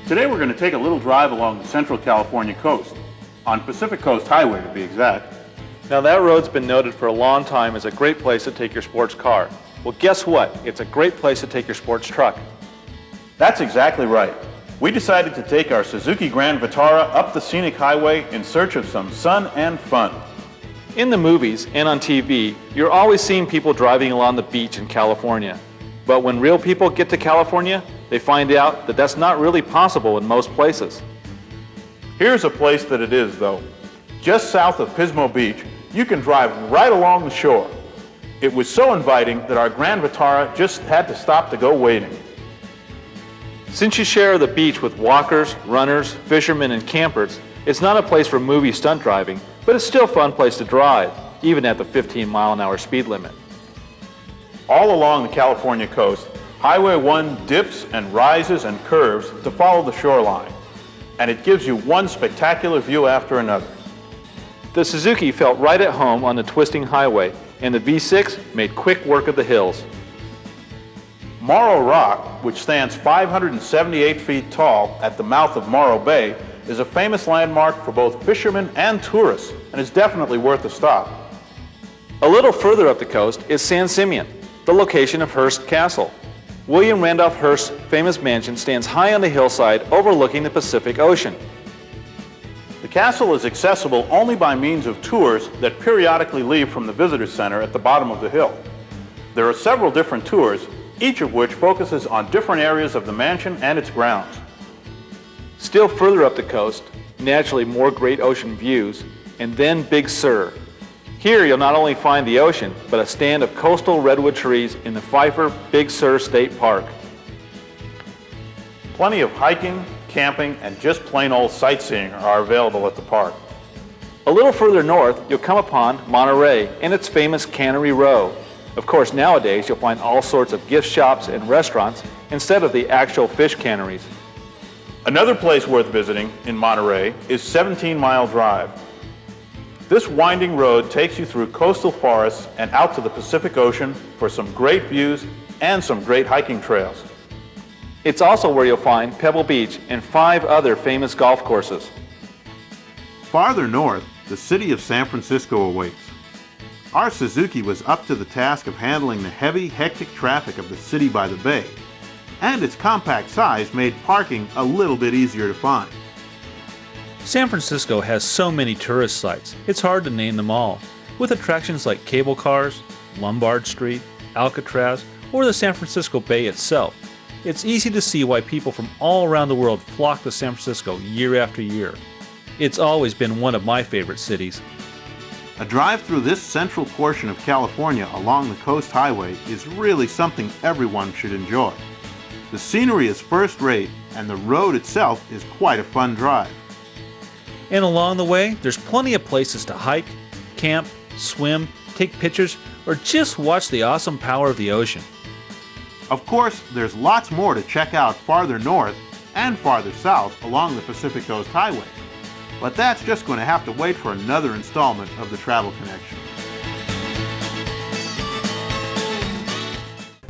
Today we're going to take a little drive along the Central California coast, on Pacific Coast Highway to be exact. Now that road's been noted for a long time as a great place to take your sports car. Well, guess what? It's a great place to take your sports truck. That's exactly right. We decided to take our Suzuki Grand Vitara up the scenic highway in search of some sun and fun. In the movies and on TV, you're always seeing people driving along the beach in California. But when real people get to California, they find out that that's not really possible in most places. Here's a place that it is, though. Just south of Pismo Beach, you can drive right along the shore. It was so inviting that our Grand Vitara just had to stop to go wading. Since you share the beach with walkers, runners, fishermen, and campers, it's not a place for movie stunt driving, but it's still a fun place to drive, even at the 15-mile-an-hour speed limit. All along the California coast, Highway 1 dips and rises and curves to follow the shoreline, and it gives you one spectacular view after another. The Suzuki felt right at home on the twisting highway, and the V6 made quick work of the hills. Morro Rock, which stands 578 feet tall at the mouth of Morro Bay, is a famous landmark for both fishermen and tourists, and is definitely worth a stop. A little further up the coast is San Simeon, the location of Hearst Castle. William Randolph Hearst's famous mansion stands high on the hillside overlooking the Pacific Ocean. The castle is accessible only by means of tours that periodically leave from the visitor center at the bottom of the hill. There are several different tours, each of which focuses on different areas of the mansion and its grounds. Still further up the coast, naturally more great ocean views, and then Big Sur. Here you'll not only find the ocean, but a stand of coastal redwood trees in the Pfeiffer Big Sur State Park. Plenty of hiking, camping, and just plain old sightseeing are available at the park. A little further north, you'll come upon Monterey and its famous Cannery Row. Of course, nowadays you'll find all sorts of gift shops and restaurants instead of the actual fish canneries. Another place worth visiting in Monterey is 17 Mile Drive. This winding road takes you through coastal forests and out to the Pacific Ocean for some great views and some great hiking trails. It's also where you'll find Pebble Beach and 5 other famous golf courses. Farther north, the city of San Francisco awaits. Our Suzuki was up to the task of handling the heavy, hectic traffic of the city by the bay, and its compact size made parking a little bit easier to find. San Francisco has so many tourist sites, it's hard to name them all. With attractions like cable cars, Lombard Street, Alcatraz, or the San Francisco Bay itself, it's easy to see why people from all around the world flock to San Francisco year after year. It's always been one of my favorite cities. A drive through this central portion of California along the Coast Highway is really something everyone should enjoy. The scenery is first rate, and the road itself is quite a fun drive. And along the way, there's plenty of places to hike, camp, swim, take pictures, or just watch the awesome power of the ocean. Of course, there's lots more to check out farther north and farther south along the Pacific Coast Highway. But that's just going to have to wait for another installment of the Travel Connection.